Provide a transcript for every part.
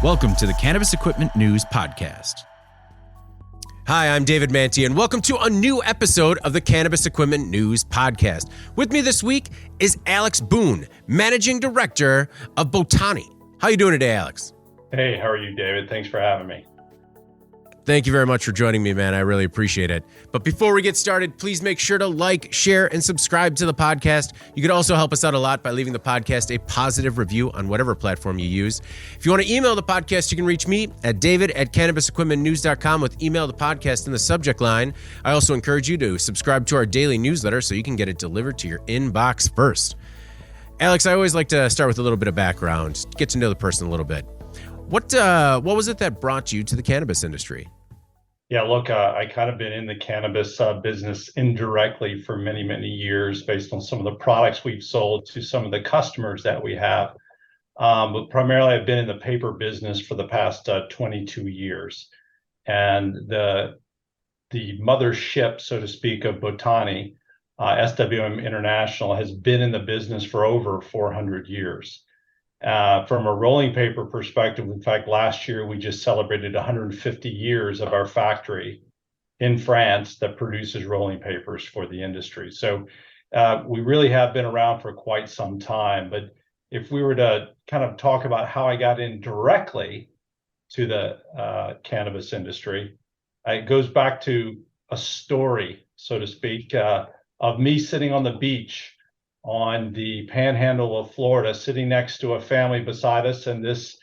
Welcome to the Cannabis Equipment News Podcast. Hi, I'm David Manti, and welcome to a new episode of the Cannabis Equipment News Podcast. With me this week is Alex Boone, Managing Director of Botani. How you doing today, Alex? Hey, how are you, David? Thanks for having me. Thank you very much for joining me, man. I really appreciate it. But before we get started, please make sure to like, share, and subscribe to the podcast. You could also help us out a lot by leaving the podcast a positive review on whatever platform you use. If you want to email the podcast, you can reach me at david@cannabisequipmentnews.com with email the podcast in the subject line. I also encourage you to subscribe to our daily newsletter so you can get it delivered to your inbox first. Alex, I always like to start with a little bit of background, get to know the person a little bit. What was it that brought you to the cannabis industry? Yeah, look, I kind of been in the cannabis business indirectly for many, many years based on some of the products we've sold to some of the customers that we have. But primarily, I've been in the paper business for the past 22 years. And the mothership, so to speak, of Botani, SWM International, has been in the business for over 400 years. From a rolling paper perspective, in fact, last year we just celebrated 150 years of our factory in France that produces rolling papers for the industry. So we really have been around for quite some time. But if we were to kind of talk about how I got in directly to the cannabis industry, it goes back to a story, so to speak, of me sitting on the beach on the panhandle of Florida, sitting next to a family beside us, and this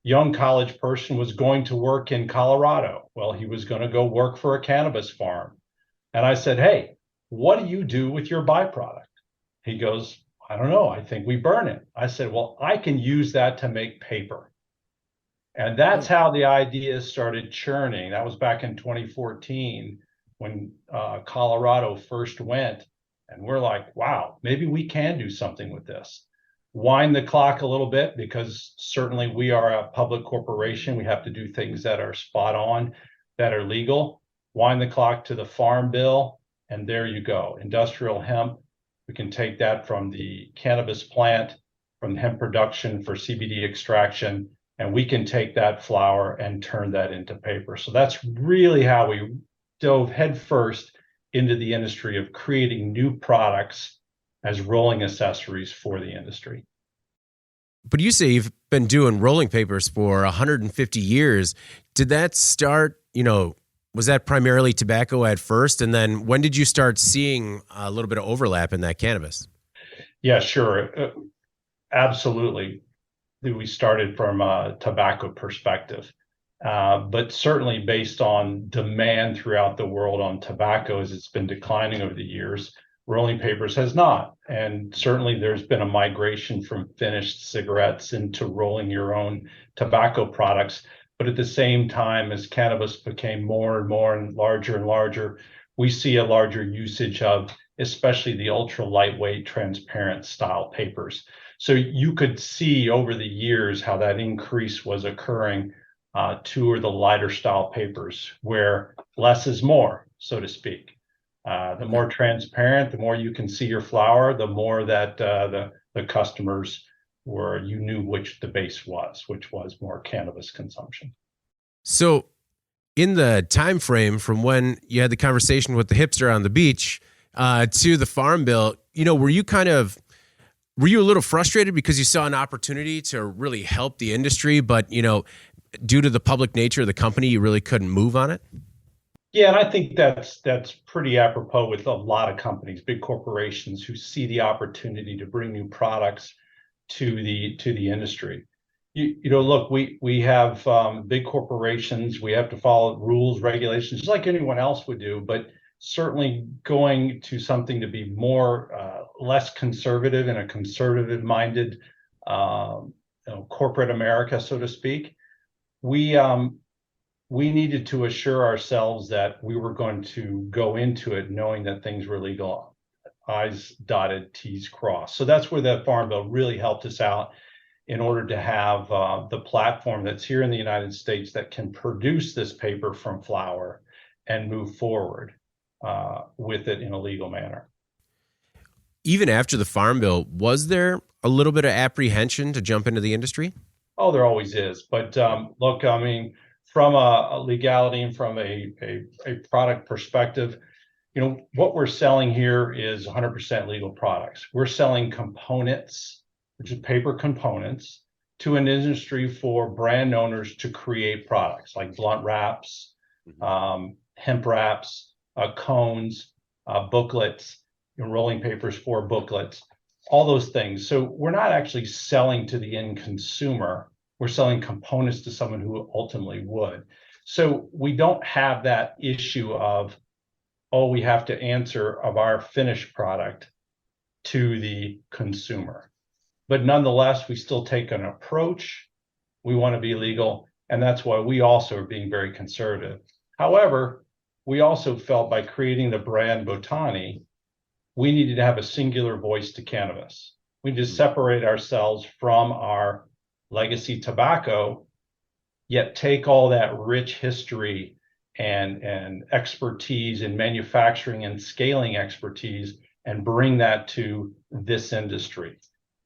young college person was going to work in Colorado. Well, he was going to go work for a cannabis farm. And I said, "Hey, what do you do with your byproduct?" He goes, "I don't know. I think we burn it." I said, "Well, I can use that to make paper." And that's how the idea started churning. That was back in 2014 when Colorado first went. And we're like, wow, maybe we can do something with this. Wind the clock a little bit, because certainly we are a public corporation. We have to do things that are spot on, that are legal. Wind the clock to the Farm Bill, and there you go. Industrial hemp. We can take that from the cannabis plant, from hemp production for CBD extraction, and we can take that flower and turn that into paper. So that's really how we dove headfirst into the industry of creating new products as rolling accessories for the industry. But you say you've been doing rolling papers for 150 years. Did that start, was that primarily tobacco at first? And then when did you start seeing a little bit of overlap in that cannabis? Yeah, sure. Absolutely. We started from a tobacco perspective. But certainly based on demand throughout the world on tobacco, as it's been declining over the years, rolling papers has not. And certainly there's been a migration from finished cigarettes into rolling your own tobacco products. But at the same time, as cannabis became more and larger, we see a larger usage of especially the ultra lightweight, transparent style papers. So you could see over the years how that increase was occurring to the lighter style papers, where less is more, so to speak. The more transparent, the more you can see your flower, the more that the customers you knew which the base was, which was more cannabis consumption. So in the time frame from when you had the conversation with the hipster on the beach to the Farm Bill, were you a little frustrated because you saw an opportunity to really help the industry, but due to the public nature of the company, you really couldn't move on it? Yeah, and I think that's pretty apropos with a lot of companies, big corporations, who see the opportunity to bring new products to the industry. Look, we have big corporations. We have to follow rules, regulations, just like anyone else would do. But certainly going to something to be less conservative, in a conservative-minded corporate America, so to speak. We needed to assure ourselves that we were going to go into it knowing that things were legal, I's dotted, T's crossed. So that's where the Farm Bill really helped us out, in order to have the platform that's here in the United States that can produce this paper from flower and move forward with it in a legal manner. Even after the Farm Bill, was there a little bit of apprehension to jump into the industry? Oh, there always is. But look, I mean, from a legality and from a product perspective, what we're selling here is 100% legal products. We're selling components, which is paper components, to an industry for brand owners to create products like blunt wraps, hemp wraps, cones, booklets, rolling papers for booklets, all those things. So we're not actually selling to the end consumer. We're selling components to someone who ultimately would. So we don't have that issue of, oh, we have to answer of our finished product to the consumer. But nonetheless, we still take an approach. We want to be legal, and that's why we also are being very conservative. However, we also felt by creating the brand Botani, we needed to have a singular voice to cannabis. We just separate ourselves from our legacy tobacco, yet take all that rich history and expertise in manufacturing and scaling expertise and bring that to this industry.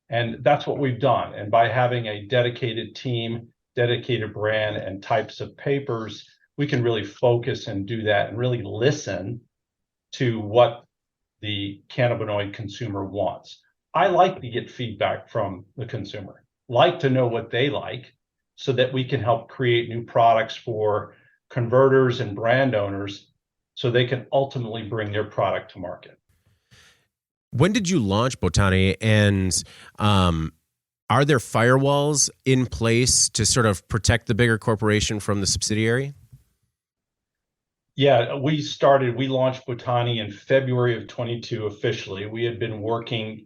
And that's what we've done. And by having a dedicated team, dedicated brand, and types of papers, we can really focus and do that and really listen to what the cannabinoid consumer wants. I like to get feedback from the consumer, like to know what they like, so that we can help create new products for converters and brand owners so they can ultimately bring their product to market. When did you launch Botani, and are there firewalls in place to sort of protect the bigger corporation from the subsidiary? Yeah, we launched Botani in February of 22 officially. We had been working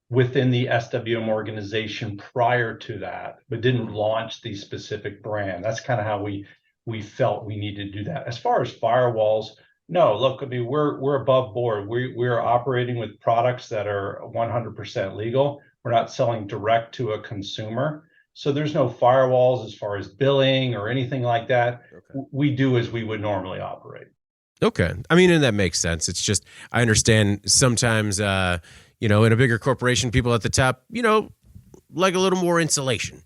within the SWM organization prior to that, but didn't launch the specific brand. That's kind of how we felt we needed to do that. As far as firewalls, no, look, I mean, we're above board. We're operating with products that are 100% legal. We're not selling direct to a consumer. So there's no firewalls as far as billing or anything like that. Okay. We do as we would normally operate. Okay. I mean, and that makes sense. It's just, I understand sometimes, in a bigger corporation, people at the top, like a little more insulation.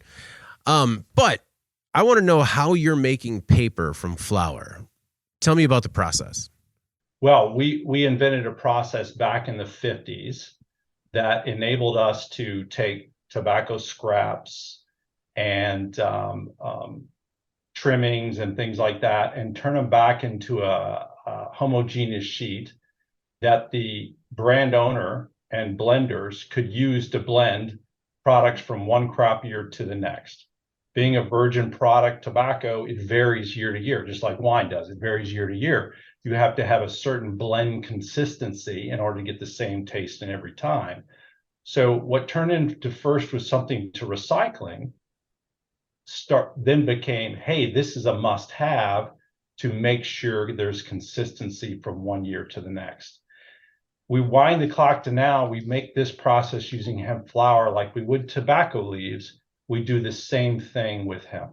But I want to know how you're making paper from flower. Tell me about the process. Well, we invented a process back in the 50s that enabled us to take tobacco scraps and trimmings and things like that and turn them back into a homogeneous sheet that the brand owner and blenders could use to blend products from one crop year to the next. Being a virgin product tobacco, it varies year to year, just like wine does. It varies year to year. You have to have a certain blend consistency in order to get the same taste in every time. So what turned into first was something to recycling, then became, hey, this is a must-have to make sure there's consistency from one year to the next. We wind the clock to now, we make this process using hemp flower like we would tobacco leaves. We do the same thing with hemp,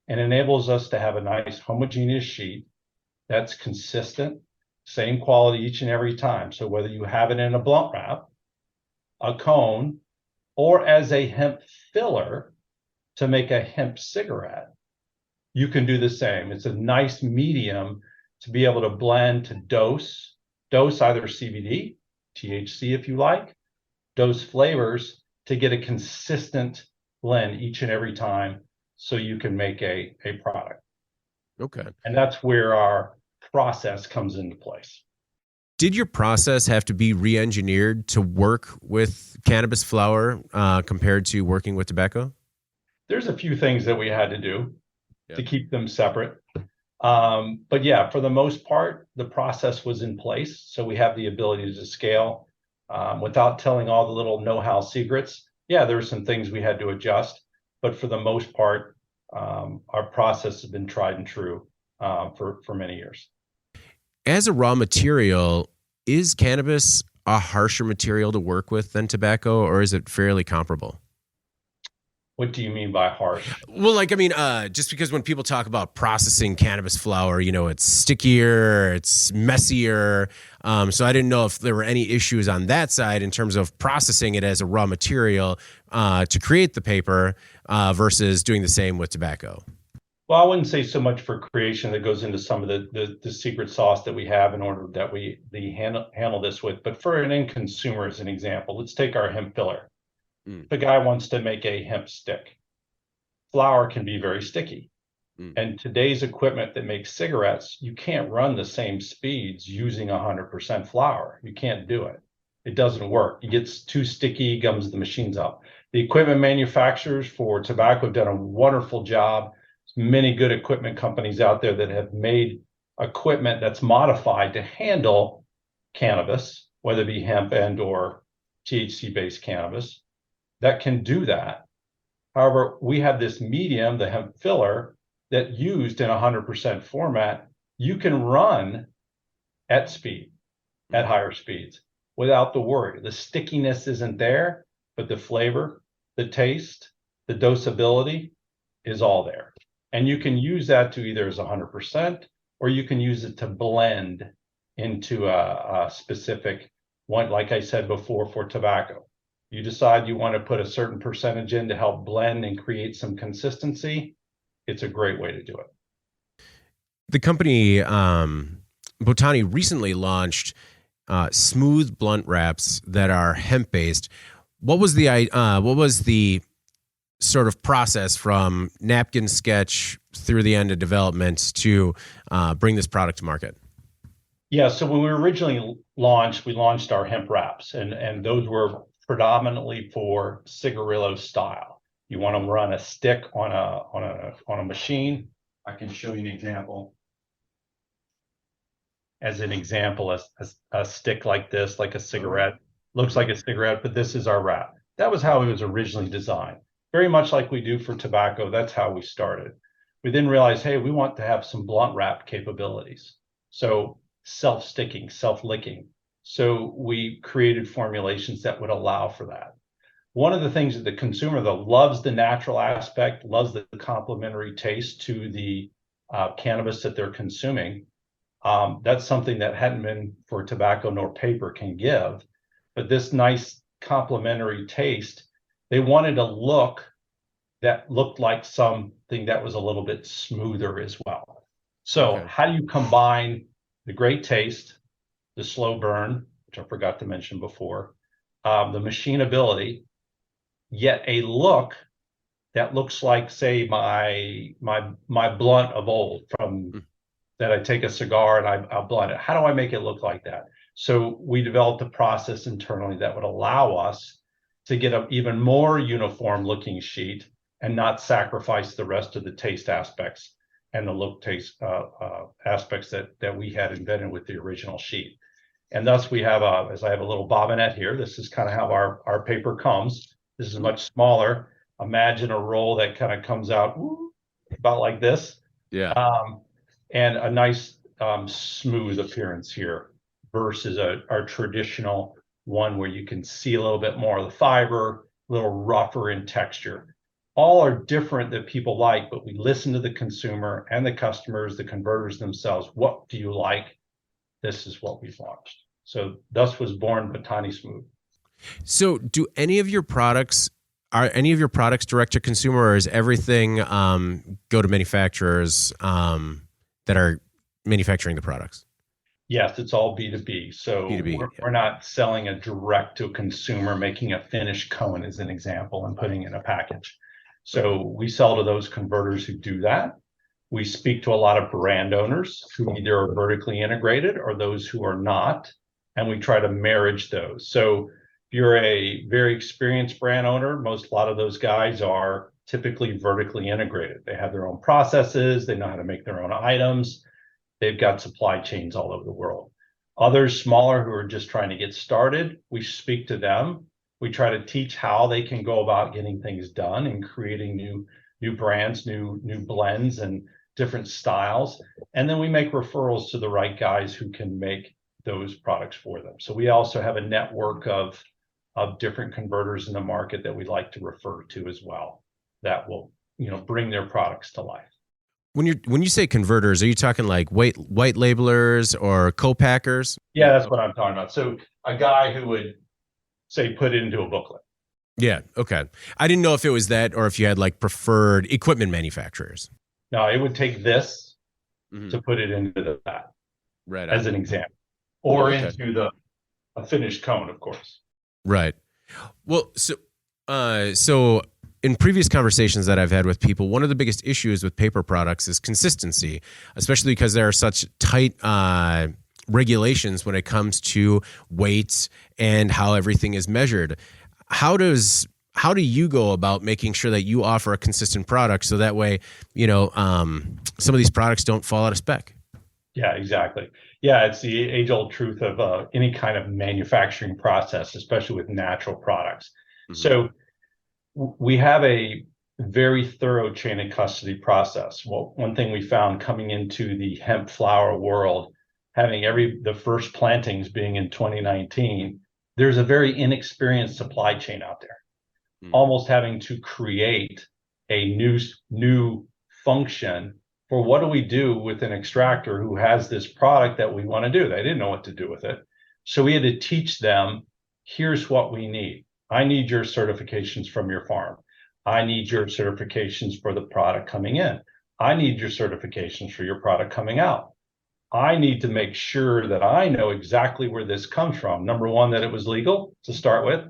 and enables us to have a nice homogeneous sheet that's consistent, same quality each and every time. So whether you have it in a blunt wrap, a cone, or as a hemp filler to make a hemp cigarette, you can do the same. It's a nice medium to be able to blend to dose either CBD, THC if you like, dose flavors to get a consistent blend each and every time so you can make a product. Okay. And that's where our process comes into place. Did your process have to be re-engineered to work with cannabis flower compared to working with tobacco? There's a few things that we had to do to keep them separate. But yeah, for the most part, the process was in place. So we have the ability to scale without telling all the little know-how secrets. Yeah, there were some things we had to adjust, but for the most part, our process has been tried and true for many years. As a raw material, is cannabis a harsher material to work with than tobacco, or is it fairly comparable? What do you mean by harsh? Well, like, I mean, just because when people talk about processing cannabis flower, it's stickier, it's messier. So I didn't know if there were any issues on that side in terms of processing it as a raw material to create the paper versus doing the same with tobacco. Well, I wouldn't say so much for creation that goes into some of the secret sauce that we have in order that we handle this with. But for an end consumer, as an example, let's take our hemp filler. The guy wants to make a hemp stick. Flower can be very sticky. And today's equipment that makes cigarettes, you can't run the same speeds using 100% flour. You can't do it. It doesn't work. It gets too sticky, gums the machines up. The equipment manufacturers for tobacco have done a wonderful job. There's many good equipment companies out there that have made equipment that's modified to handle cannabis, whether it be hemp and or THC-based cannabis, that can do that. However, we have this medium, the hemp filler, that used in 100% format, you can run at speed, at higher speeds, without the worry. The stickiness isn't there, but the flavor, the taste, the dosability is all there. And you can use that to either as 100%, or you can use it to blend into a specific one, like I said before, for tobacco. You decide you want to put a certain percentage in to help blend and create some consistency. It's a great way to do it. The company Botani recently launched smooth blunt wraps that are hemp based. What was the sort of process from napkin sketch through the end of development to bring this product to market? Yeah, so when we originally launched, we launched our hemp wraps, and those were predominantly for cigarillo style. You want to run a stick on a machine. I can show you an example. As an example, a stick like this, like a cigarette, looks like a cigarette, but this is our wrap. That was how it was originally designed. Very much like we do for tobacco, that's how we started. We then realized, hey, we want to have some blunt wrap capabilities. So self-sticking, self-licking. So we created formulations that would allow for that. One of the things that the consumer, though, loves the natural aspect, loves the complementary taste to the cannabis that they're consuming. That's something that hadn't been for tobacco nor paper can give. But this nice complementary taste, they wanted a look that looked like something that was a little bit smoother as well. So how do you combine the great taste, the slow burn, which I forgot to mention before, the machinability, yet a look that looks like, say, my blunt of old from that I take a cigar and I'll blunt it. How do I make it look like that? So we developed a process internally that would allow us to get an even more uniform looking sheet and not sacrifice the rest of the taste aspects and the look taste aspects that we had invented with the original sheet. And thus we have as I have a little bobbinet here, this is kind of how our paper comes. This is much smaller. Imagine a roll that kind of comes out about like this. Yeah. And a nice smooth appearance here versus our traditional one where you can see a little bit more of the fiber, a little rougher in texture. All are different that people like, but we listen to the consumer and the customers, the converters themselves. What do you like? This is what we've launched. So thus was born Botani Smooth. So are any of your products direct to consumer, or is everything go to manufacturers that are manufacturing the products? Yes, it's all B2B. So B2B, we're not selling a direct to consumer, making a finished cone as an example and putting in a package. So we sell to those converters who do that. We speak to a lot of brand owners who either are vertically integrated or those who are not, and we try to marriage those. So if you're a very experienced brand owner, a lot of those guys are typically vertically integrated. They have their own processes. They know how to make their own items. They've got supply chains all over the world. Others smaller who are just trying to get started, we speak to them. We try to teach how they can go about getting things done and creating new brands, new blends and different styles. And then we make referrals to the right guys who can make those products for them. So we also have a network of different converters in the market that we like to refer to as well. that will, bring their products to life. When you say converters, are you talking like white labelers or co-packers? Yeah, that's what I'm talking about. So a guy who would say put it into a booklet. Yeah. Okay. I didn't know if it was that or if you had like preferred equipment manufacturers. No, it would take this to put it into that, right as on. an example, or Okay. into a finished cone, of course. Right. Well, so in previous conversations that I've had with people, one of the biggest issues with paper products is consistency, especially because there are such tight regulations when it comes to weights and how everything is measured. How do you go about making sure that you offer a consistent product so that way, some of these products don't fall out of spec? Yeah, exactly. Yeah, it's the age-old truth of any kind of manufacturing process, especially with natural products. So we have a very thorough chain of custody process. Well, one thing we found coming into the hemp flower world, having the first plantings being in 2019, there's a very inexperienced supply chain out there, almost having to create a new function for what do we do with an extractor who has this product that we want to do. They didn't know what to do with it. So we had to teach them, here's what we need. I need your certifications from your farm. I need your certifications for the product coming in. I need your certifications for your product coming out. I need to make sure that I know exactly where this comes from. Number one, that it was legal to start with.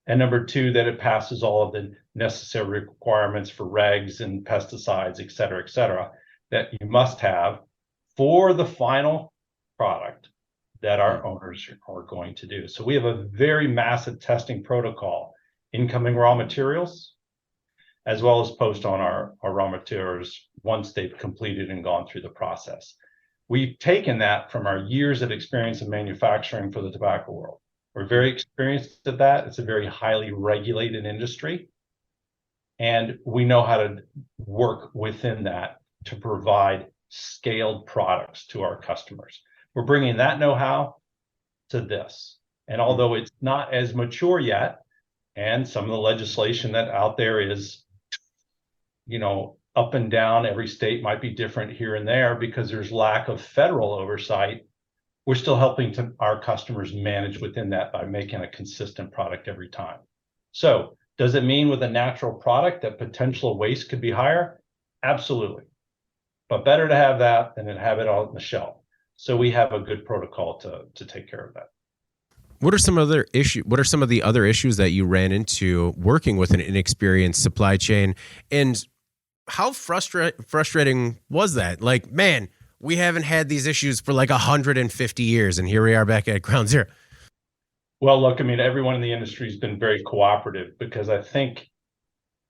And number two, that it passes all of the necessary requirements for regs and pesticides, et cetera, that you must have for the final product that our owners are going to do. So we have a very massive testing protocol, incoming raw materials, as well as post on our raw materials once they've completed and gone through the process. We've taken that from our years of experience in manufacturing for the tobacco world. We're very experienced at that. It's a very highly regulated industry. And we know how to work within that to provide scaled products to our customers. We're bringing that know-how to this. And although it's not as mature yet, and some of the legislation that out there is, up and down, every state might be different here and there because there's lack of federal oversight, we're still helping our customers manage within that by making a consistent product every time. So does it mean with a natural product that potential waste could be higher? Absolutely. But better to have that than to have it on the shelf. So we have a good protocol to take care of that. What are some of the other issues that you ran into working with an inexperienced supply chain, and how frustrating was that? Like, man, we haven't had these issues for like 150 years, and here we are back at ground zero. Well, look, everyone in the industry has been very cooperative because I think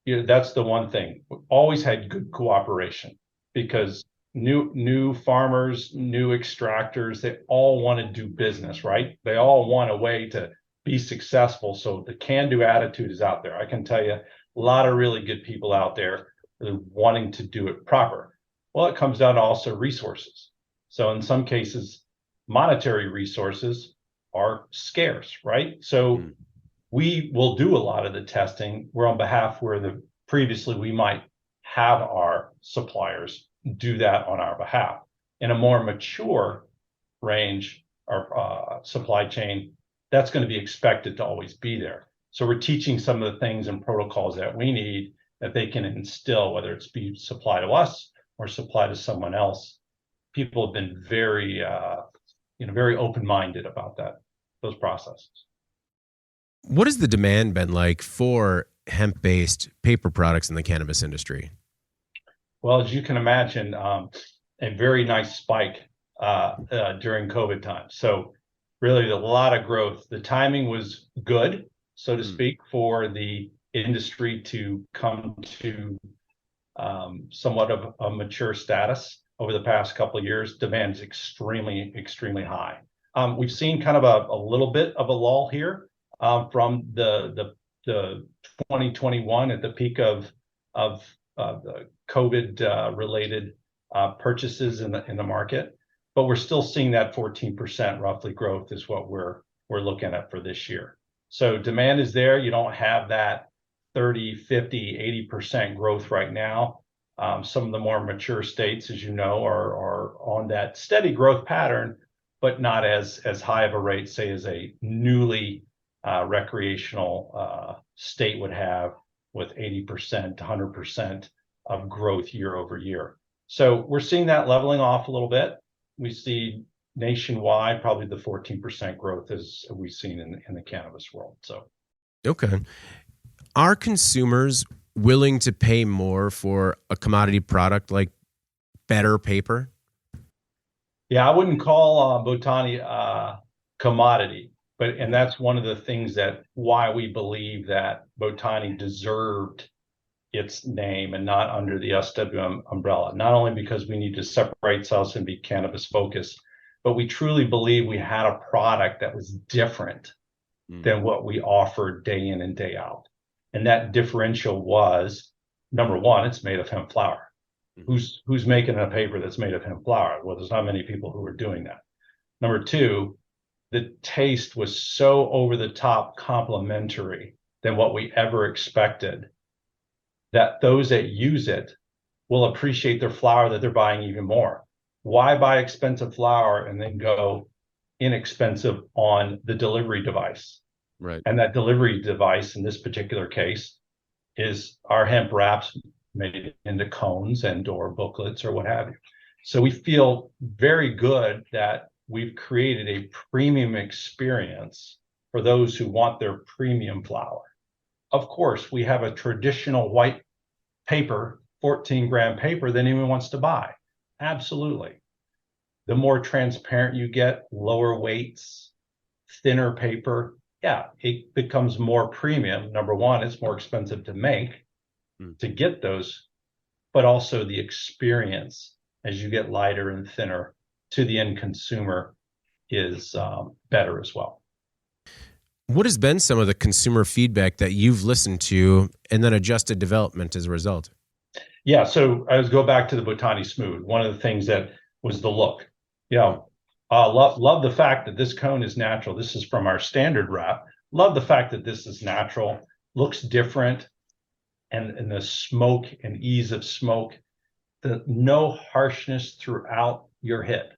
that's the one thing. We've always had good cooperation because new farmers, new extractors, they all want to do business, right? They all want a way to be successful. So the can-do attitude is out there. I can tell you a lot of really good people out there wanting to do it proper. Well, it comes down to also resources. So in some cases, monetary resources are scarce, right? So we will do a lot of the testing. We're on behalf where previously we might have our suppliers do that on our behalf. In a more mature range or supply chain, that's going to be expected to always be there. So we're teaching some of the things and protocols that we need that they can instill, whether it's be supply to us or supply to someone else. People have been very, very open-minded about those processes. What has the demand been like for hemp-based paper products in the cannabis industry? Well, as you can imagine, a very nice spike during COVID times. So really a lot of growth. The timing was good, so to speak, for the industry to come to somewhat of a mature status over the past couple of years. Demand is extremely, extremely high. We've seen kind of a little bit of a lull here from the 2021 at the peak of the COVID related purchases in the market, but we're still seeing that 14% roughly growth is what we're looking at for this year. So demand is there. You don't have that 30, 50, 80% growth right now. Some of the more mature states, as you know, are on that steady growth pattern, but not as high of a rate, say, as a newly recreational state would have, with 80% to 100% of growth year over year. So we're seeing that leveling off a little bit. We see nationwide probably the 14% growth as we've seen in the cannabis world. So, Okay. Are consumers willing to pay more for a commodity product like better paper? yeah, I wouldn't call Botani commodity, and that's one of the things that why we believe that Botani deserved its name and not under the SWM umbrella. Not only because we need to separate ourselves and be cannabis focused, but we truly believe we had a product that was different than what we offered day in and day out. And that differential was, number one, it's made of hemp flower. Who's making a paper that's made of hemp flower? Well, there's not many people who are doing that. Number two, the taste was so over the top complimentary than what we ever expected, that those that use it will appreciate their flower that they're buying even more. Why buy expensive flower and then go inexpensive on the delivery device? Right. And that delivery device in this particular case is our hemp wraps made into cones and or booklets or what have you. So we feel very good that we've created a premium experience for those who want their premium flower. Of course, we have a traditional white paper, 14-gram paper that anyone wants to buy. Absolutely. The more transparent you get, lower weights, thinner paper, yeah, it becomes more premium. Number one, it's more expensive to make, to get those, but also the experience as you get lighter and thinner to the end consumer is better as well. What has been some of the consumer feedback that you've listened to and then adjusted development as a result? Yeah, so I was go back to the Botani Smooth. One of the things that was the look. Love the fact that this cone is natural. This is from our standard wrap. Love the fact that this is natural, looks different, and the smoke and ease of smoke, the no harshness throughout your hit.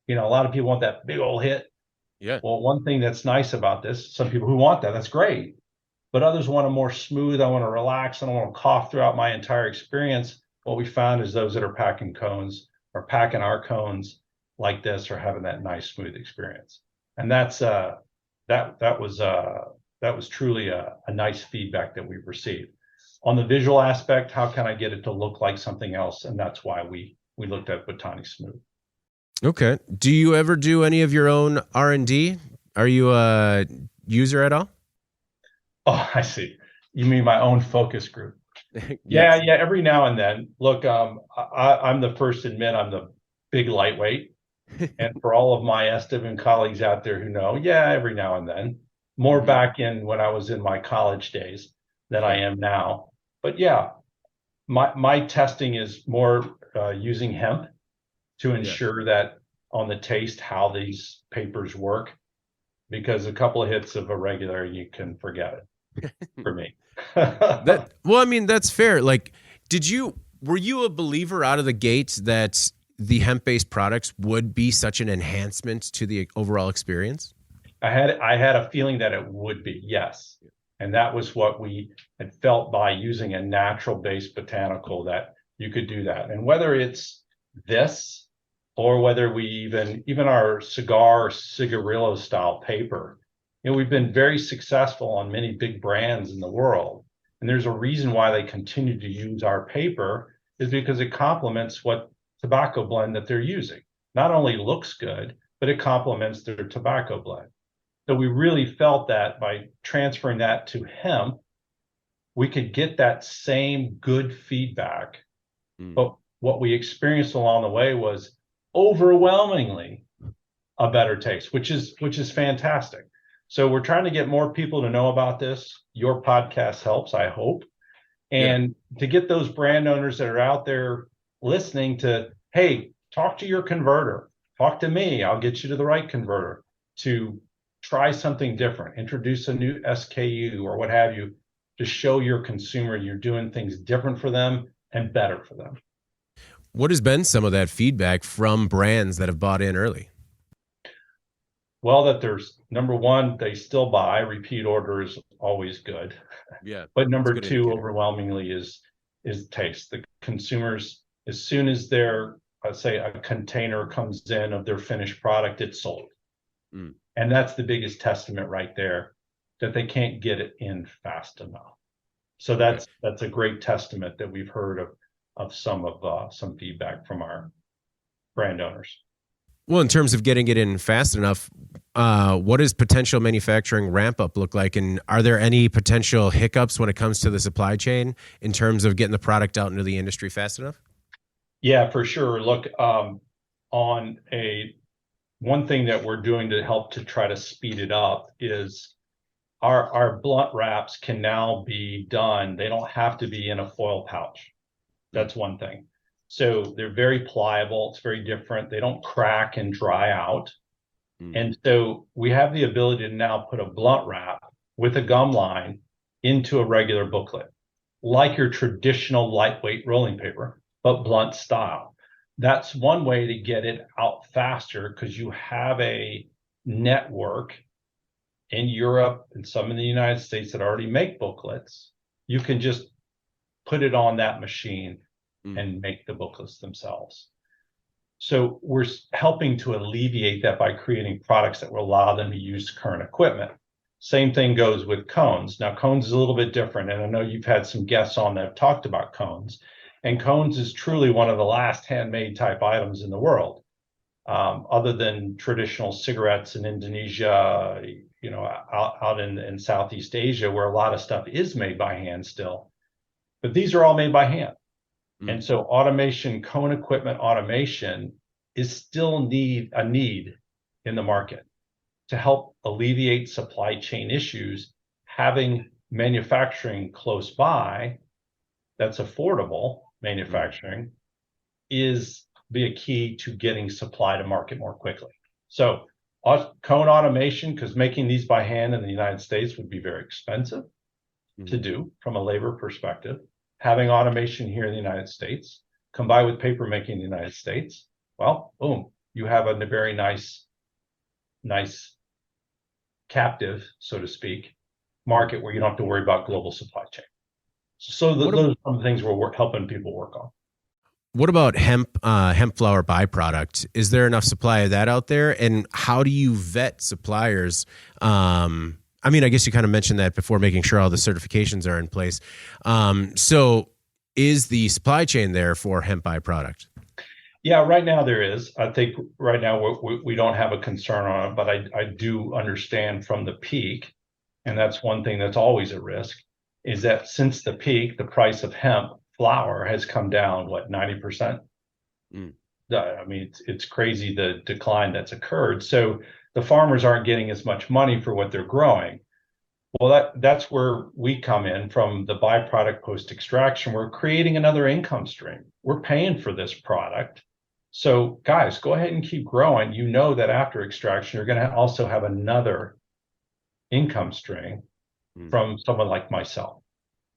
A lot of people want that big old hit. Yeah. Well, one thing that's nice about this, some people who want that, that's great. But others want a more smooth, I want to relax, I don't want to cough throughout my entire experience. What we found is those that are packing cones or packing our cones like this are having that nice, smooth experience. And that's that was truly a nice feedback that we've received. On the visual aspect, how can I get it to look like something else? And that's why we looked at Botani Smooth. Okay. Do you ever do any of your own R&D? Are you a user at all? Oh, I see. You mean my own focus group? Yes. Yeah. Every now and then. Look, I'm the first to admit I'm the big lightweight. And for all of my SWM colleagues out there who know, yeah, every now and then, more back in when I was in my college days than I am now. But yeah, my testing is more using hemp to ensure that on the taste, how these papers work, because a couple of hits of a regular, you can forget it for me. Well, I mean, that's fair. Like, were you a believer out of the gate that the hemp-based products would be such an enhancement to the overall experience? I had a feeling that it would be, yes. And that was what we had felt by using a natural-based botanical, that you could do that. And whether it's this or whether we even our cigarillo style paper, we've been very successful on many big brands in the world. And there's a reason why they continue to use our paper, is because it complements what tobacco blend that they're using. Not only looks good, but it complements their tobacco blend. So we really felt that by transferring that to hemp, we could get that same good feedback. But what we experienced along the way was overwhelmingly a better taste, which is fantastic. So we're trying to get more people to know about this. Your podcast helps, I hope. And to get those brand owners that are out there listening to, hey, talk to your converter, talk to me, I'll get you to the right converter, to try something different, introduce a new SKU or what have you, to show your consumer you're doing things different for them and better for them. What has been some of that feedback from brands that have bought in early? Well, that there's number one, they still buy. Repeat order is always good. Yeah. But number good two, indicator. overwhelmingly, is taste. The consumers, as soon as their, let's say, a container comes in of their finished product, it's sold. And that's the biggest testament right there, that they can't get it in fast enough. So that's a great testament that we've heard of some feedback from our brand owners. Well, in terms of getting it in fast enough, what does potential manufacturing ramp up look like? And are there any potential hiccups when it comes to the supply chain in terms of getting the product out into the industry fast enough? Yeah, for sure. Look, one thing that we're doing to help to try to speed it up is our blunt wraps can now be done. They don't have to be in a foil pouch. That's one thing. So they're very pliable. It's very different. They don't crack and dry out. And so we have the ability to now put a blunt wrap with a gum line into a regular booklet, like your traditional lightweight rolling paper, but blunt style. That's one way to get it out faster, because you have a network in Europe and some in the United States that already make booklets. You can just put it on that machine and make the booklets themselves. So we're helping to alleviate that by creating products that will allow them to use current equipment. Same thing goes with cones. Now, cones is a little bit different, and I know you've had some guests on that have talked about cones. And cones is truly one of the last handmade type items in the world, other than traditional cigarettes in Indonesia, out in Southeast Asia, where a lot of stuff is made by hand still. But these are all made by hand. And so cone equipment automation is still a need in the market to help alleviate supply chain issues. Having manufacturing close by that's affordable manufacturing be a key to getting supply to market more quickly. So cone automation, because making these by hand in the United States would be very expensive to do from a labor perspective. Having automation here in the United States, combined with paper making in the United States, well, boom, you have a very nice captive, so to speak, market where you don't have to worry about global supply chain. So those are some of the things we're helping people work on. What about hemp flower byproduct? Is there enough supply of that out there? And how do you vet suppliers? I guess you kind of mentioned that before, making sure all the certifications are in place. So is the supply chain there for hemp byproduct? Yeah, right now there is. I think right now we don't have a concern on it, but I do understand from the peak, and that's one thing that's always a risk, is that since the peak, the price of hemp flower has come down, 90%? It's crazy the decline that's occurred. So the farmers aren't getting as much money for what they're growing. Well, that's where we come in from the byproduct post-extraction. We're creating another income stream. We're paying for this product. So guys, go ahead and keep growing. You know that after extraction, you're going to also have another income stream from someone like myself,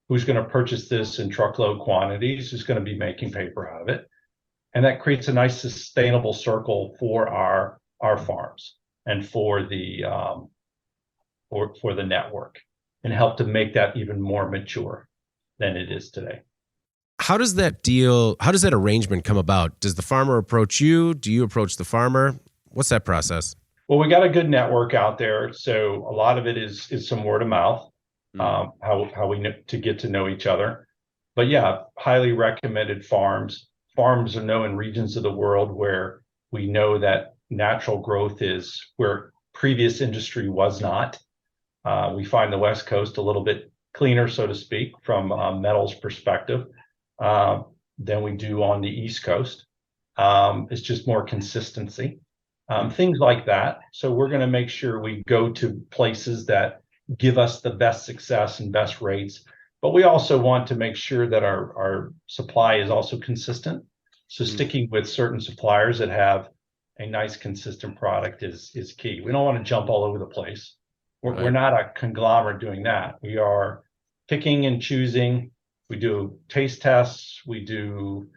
who's going to purchase this in truckload quantities, who's going to be making paper out of it. And that creates a nice sustainable circle for our farms and for the network, and help to make that even more mature than it is today. How does that arrangement come about? Does the farmer approach you? Do you approach the farmer? What's that process? Well, we got a good network out there. So a lot of it is some word of mouth, how we know to get to know each other. But yeah, highly recommended farms. Farms are known in regions of the world where we know that natural growth is where previous industry was not. We find the West Coast a little bit cleaner, so to speak, from metals perspective than we do on the East Coast. It's just more consistency, things like that. So we're going to make sure we go to places that give us the best success and best rates. But we also want to make sure that our supply is also consistent. So sticking with certain suppliers that have a nice, consistent product is key. We don't want to jump all over the place. We're not a conglomerate doing that. We are picking and choosing. We do taste tests. We do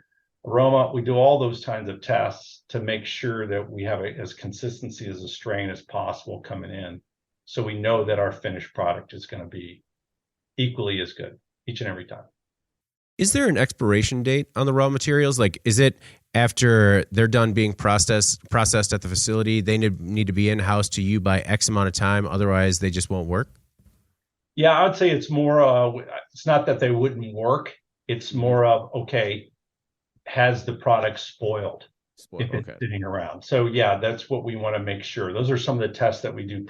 aroma. We do all those kinds of tests to make sure that we have as consistency as a strain as possible coming in. So we know that our finished product is going to be equally as good each and every time. Is there an expiration date on the raw materials? Like, is it after they're done being processed at the facility, they need to be in-house to you by X amount of time, otherwise they just won't work? Yeah, I would say it's more, it's not that they wouldn't work. It's more of, okay, has the product spoiled if it's sitting around? So yeah, that's what we want to make sure. Those are some of the tests that we do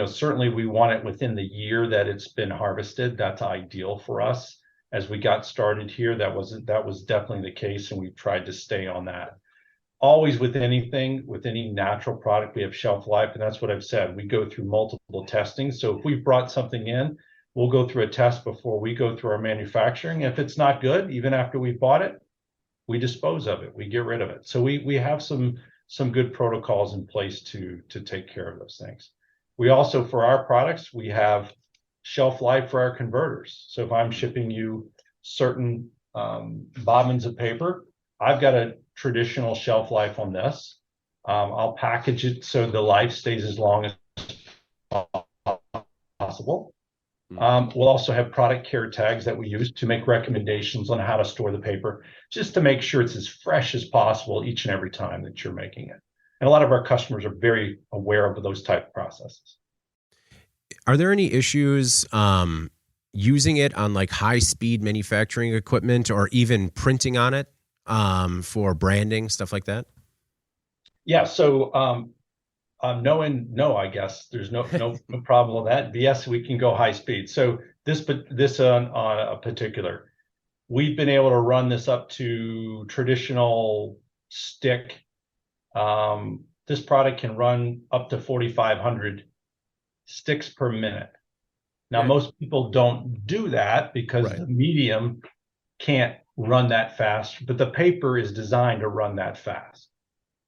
certainly we want it within the year that it's been harvested. That's ideal for us. As we got started here, that was definitely the case, and we've tried to stay on that. Always with any natural product, we have shelf life, and that's what I've said. We go through multiple testing. So if we've brought something in, we'll go through a test before we go through our manufacturing. If it's not good, even after we bought it, we dispose of it. We get rid of it. So we have some good protocols in place to take care of those things. We also, for our products, we have shelf life for our converters. So if I'm shipping you certain bobbins of paper, I've got a traditional shelf life on this. I'll package it so the life stays as long as possible. We'll also have product care tags that we use to make recommendations on how to store the paper, just to make sure it's as fresh as possible each and every time that you're making it. And a lot of our customers are very aware of those type of processes. Are there any issues using it on like high-speed manufacturing equipment or even printing on it for branding, stuff like that? Yeah, so no and no, I guess. There's no problem with that. But yes, we can go high speed. So this on a particular, we've been able to run this up to traditional stick. This product can run up to 4,500 sticks per minute. Now, most people don't do that because the medium can't run that fast, but the paper is designed to run that fast.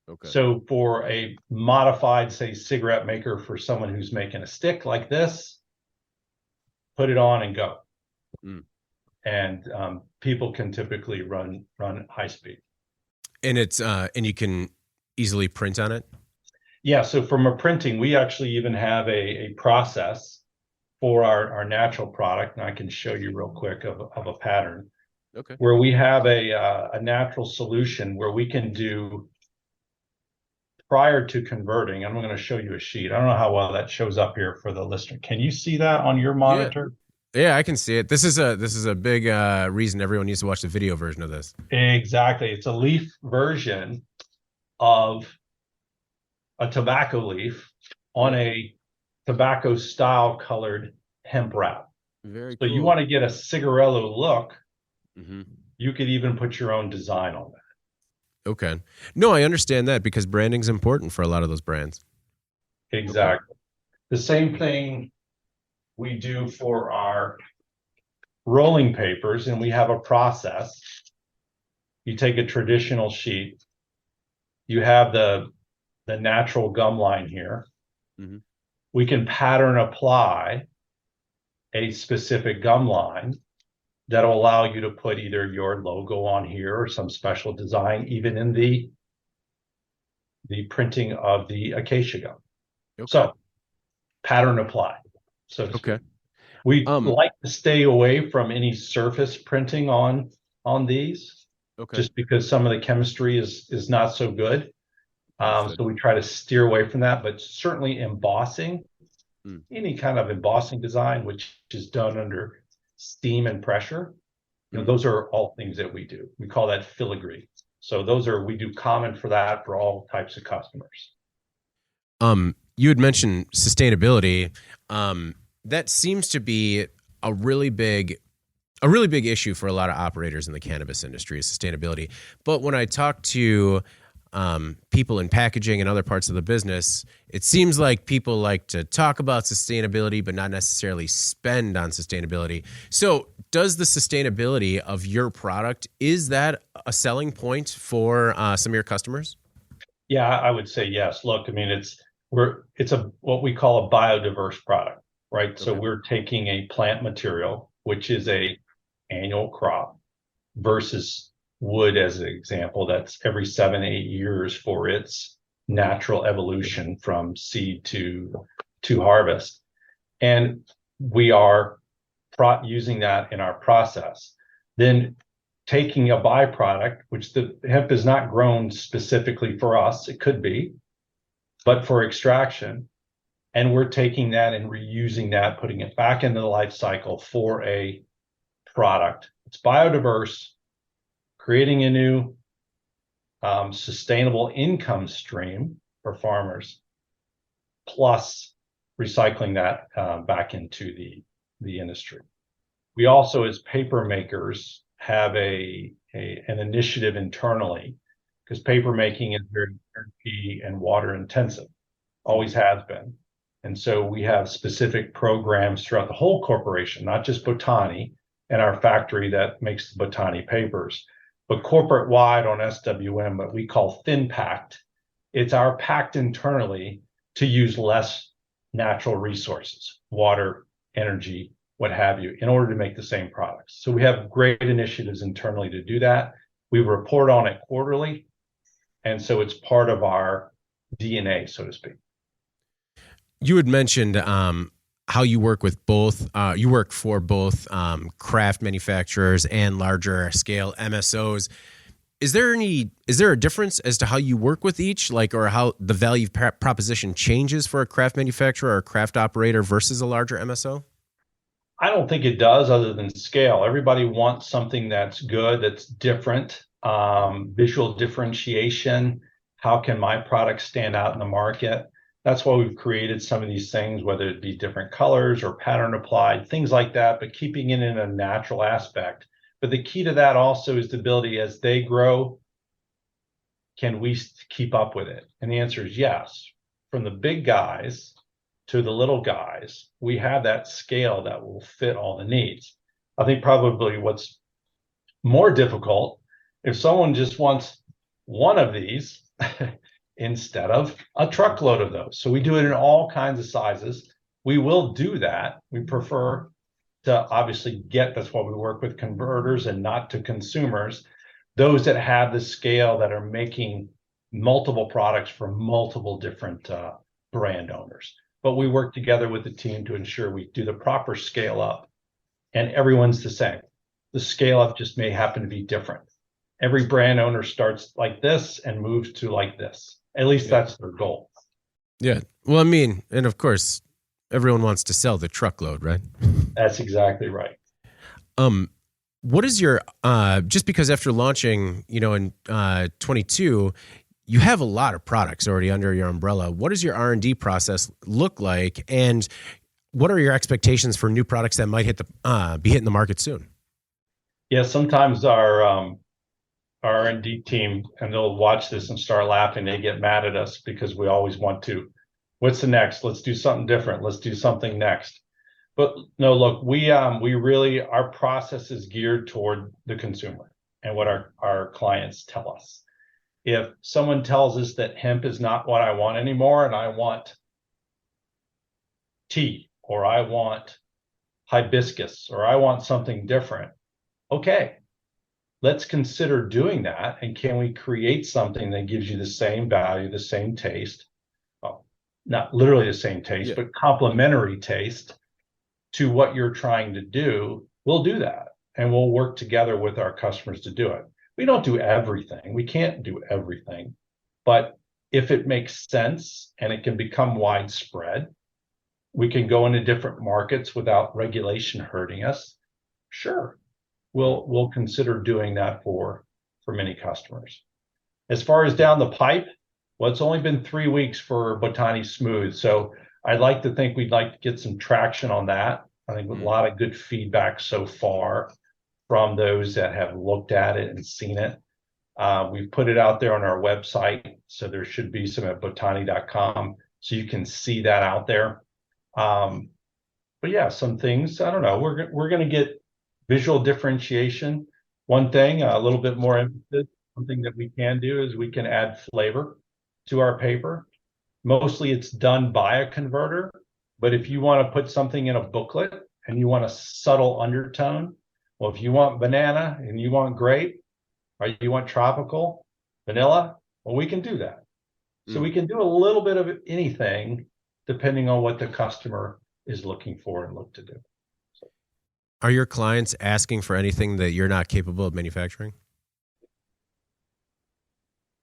Okay. So for a modified, say, cigarette maker, for someone who's making a stick like this, put it on and go. And people can typically run high speed. And it's and you can easily print on it? Yeah, so from a printing, we actually even have a process for our natural product, and I can show you real quick of a pattern. Okay. Where we have a natural solution where we can do, prior to converting, I'm going to show you a sheet. I don't know how well that shows up here for the listener. Can you see that on your monitor? Yeah, I can see it. This is a big reason everyone needs to watch the video version of this. Exactly. It's a leaf version of a tobacco leaf on a tobacco style colored hemp wrap. Very cool. So you want to get a cigarillo look, you could even put your own design on that. Okay. No, I understand that because branding's important for a lot of those brands. Exactly. Okay. The same thing we do for our rolling papers, and we have a process. You take a traditional sheet, you have the natural gum line here. We can pattern apply a specific gum line that'll allow you to put either your logo on here or some special design, even in the printing of the acacia gum. Okay. So pattern apply. So okay. We like to stay away from any surface printing on these, just because some of the chemistry is not so good. So we try to steer away from that, but certainly embossing, any kind of embossing design, which is done under steam and pressure, those are all things that we do. We call that filigree. So we do common for that for all types of customers. You had mentioned sustainability. That seems to be a really big issue for a lot of operators in the cannabis industry, is sustainability. But when I talk to people in packaging and other parts of the business, it seems like people like to talk about sustainability, but not necessarily spend on sustainability. So does the sustainability of your product, is that a selling point for some of your customers? Yeah, I would say yes. Look, I mean, it's what we call a biodiverse product. right? So we're taking a plant material, which is a annual crop, versus wood as an example, that's every 7-8 years for its natural evolution from seed to harvest. And we are using that in our process. Then taking a byproduct, which the hemp is not grown specifically for us, it could be, but for extraction. And we're taking that and reusing that, putting it back into the life cycle for a product. It's biodiverse, creating a new sustainable income stream for farmers, plus recycling that back into the industry. We also, as paper makers, have an initiative internally, because paper making is very energy and water intensive, always has been. And so we have specific programs throughout the whole corporation, not just Botani and our factory that makes the Botani papers, but corporate wide on SWM, what we call thin packed. It's our pact internally to use less natural resources, water, energy, what have you, in order to make the same products. So we have great initiatives internally to do that. We report on it quarterly. And so it's part of our DNA, so to speak. You had mentioned how you work with both, you work for both craft manufacturers and larger scale MSOs. Is there a difference as to how you work with each, like, or how the value proposition changes for a craft manufacturer or a craft operator versus a larger MSO? I don't think it does, other than scale. Everybody wants something that's good, that's different, visual differentiation. How can my product stand out in the market? That's why we've created some of these things, whether it be different colors or pattern applied, things like that, but keeping it in a natural aspect. But the key to that also is the ability, as they grow, can we keep up with it? And the answer is yes. From the big guys to the little guys, we have that scale that will fit all the needs. I think probably what's more difficult, if someone just wants one of these instead of a truckload of those. So we do it in all kinds of sizes. We will do that. We prefer to obviously that's why we work with converters and not to consumers, those that have the scale that are making multiple products for multiple different brand owners. But we work together with the team to ensure we do the proper scale up, and everyone's the same. The scale up just may happen to be different. Every brand owner starts like this and moves to like this. At least that's their goal. Yeah. Well, I mean, and of course, everyone wants to sell the truckload, right? That's exactly right. What is your, just because after launching, in 22, you have a lot of products already under your umbrella. What does your R&D process look like? And what are your expectations for new products that might be hitting the market soon? Yeah, sometimes our R&D team, and they'll watch this and start laughing. They get mad at us because we always want to, what's the next? Let's do something different. Let's do something next. But no, look, we really, our process is geared toward the consumer and what our clients tell us. If someone tells us that hemp is not what I want anymore, and I want tea, or I want hibiscus, or I want something different, okay, let's consider doing that. And can we create something that gives you the same value, the same taste? Well, not literally the same taste, but complementary taste to what you're trying to do. We'll do that. And we'll work together with our customers to do it. We don't do everything. We can't do everything. But if it makes sense and it can become widespread, we can go into different markets without regulation hurting us. Sure. We'll consider doing that for many customers. As far as down the pipe, well, it's only been 3 weeks for Botani Smooth. So I'd like to think we'd like to get some traction on that. I think with a lot of good feedback so far from those that have looked at it and seen it. We've put it out there on our website. So there should be some at botani.com. So you can see that out there. But yeah, some things, I don't know, we're going to get visual differentiation. One thing, a little bit more emphasis, something that we can do is we can add flavor to our paper. Mostly it's done by a converter, But if you want to put something in a booklet and you want a subtle undertone, well, if you want banana and you want grape, or you want tropical, vanilla, well, we can do that. So we can do a little bit of anything depending on what the customer is looking for and look to do. Are your clients asking for anything that you're not capable of manufacturing?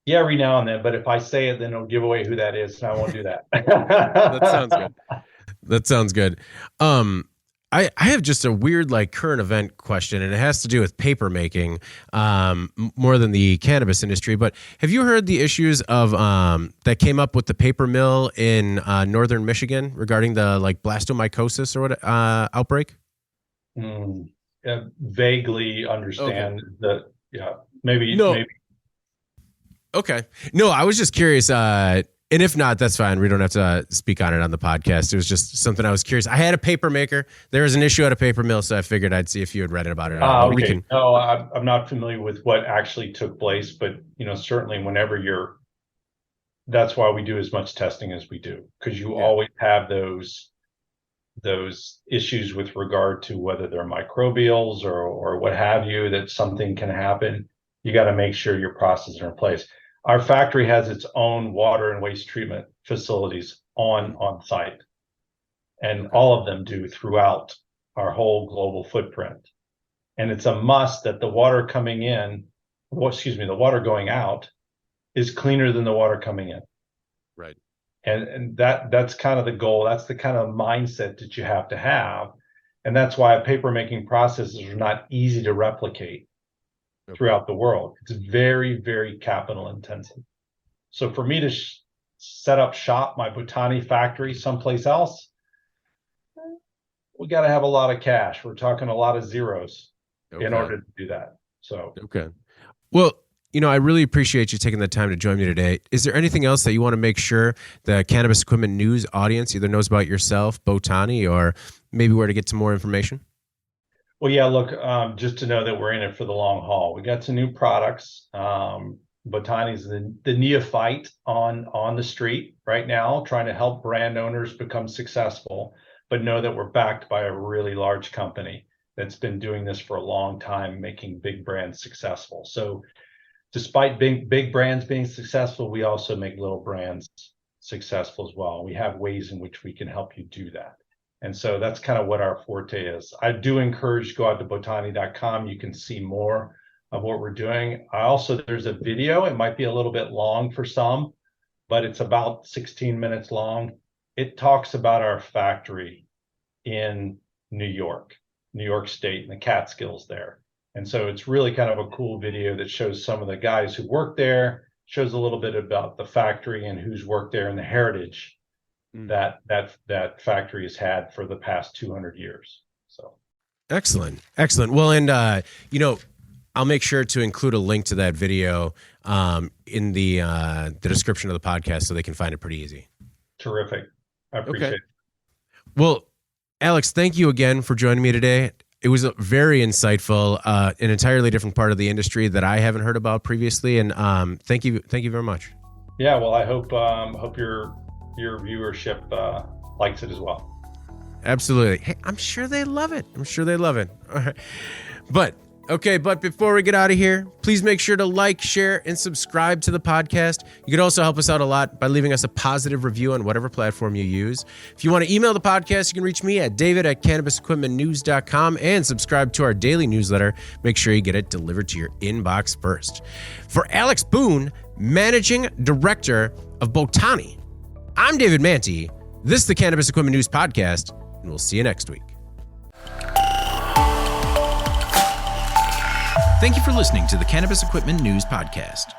Yeah, every now and then, but if I say it, then it'll give away who that is, and I won't do that. That sounds good. That sounds good. I have just a weird current event question, and it has to do with paper making more than the cannabis industry. But have you heard the issues of that came up with the paper mill in northern Michigan regarding the blastomycosis or what outbreak? Vaguely understand maybe. Okay. No, I was just curious. And if not, that's fine. We don't have to speak on it on the podcast. It was just something I was curious. I had a paper maker. There was an issue at a paper mill, so I figured I'd see if you had read about it. Okay. No, I'm not familiar with what actually took place, but certainly whenever that's why we do as much testing as we do, because you always have those issues with regard to whether they're microbials or what have you, that something can happen. You got to make sure your processes are in place. Our factory has its own water and waste treatment facilities on site, and all of them do throughout our whole global footprint. And it's a must that the water the water going out is cleaner than the water coming in. Right. And that's kind of the goal. That's the kind of mindset that you have to have. And that's why paper making processes are not easy to replicate throughout the world. It's very, very capital intensive. So for me to set up shop, my Botani factory someplace else, we got to have a lot of cash. We're talking a lot of zeros in order to do that. So okay. Well, I really appreciate you taking the time to join me today. Is there anything else that you want to make sure the Cannabis Equipment News audience either knows about yourself, Botani, or maybe where to get some more information? Well, yeah, look, just to know that we're in it for the long haul. We got some new products. Botani's the neophyte on the street right now, trying to help brand owners become successful, but know that we're backed by a really large company that's been doing this for a long time, making big brands successful. So despite big brands being successful, we also make little brands successful as well. We have ways in which we can help you do that. And so that's kind of what our forte is. I do encourage you to go out to botani.com. You can see more of what we're doing. There's a video. It might be a little bit long for some, but it's about 16 minutes long. It talks about our factory in New York State, and the Catskills there. And so it's really kind of a cool video that shows some of the guys who work there, shows a little bit about the factory and who's worked there and the heritage that factory has had for the past 200 years. So excellent. Well, and I'll make sure to include a link to that video in the description of the podcast so they can find it pretty easy. Terrific. I appreciate it. Well, Alex, thank you again for joining me today. It was a very insightful, an entirely different part of the industry that I haven't heard about previously, and thank you very much. Yeah, well, I hope your viewership likes it as well. Absolutely. Hey, I'm sure they love it. All right. But before we get out of here, please make sure to like, share, and subscribe to the podcast. You could also help us out a lot by leaving us a positive review on whatever platform you use. If you want to email the podcast, you can reach me at david@cannabisequipmentnews.com and subscribe to our daily newsletter. Make sure you get it delivered to your inbox first. For Alex Boone, Managing Director of Botani, I'm David Manti. This is the Cannabis Equipment News Podcast, and we'll see you next week. Thank you for listening to the Cannabis Equipment News Podcast.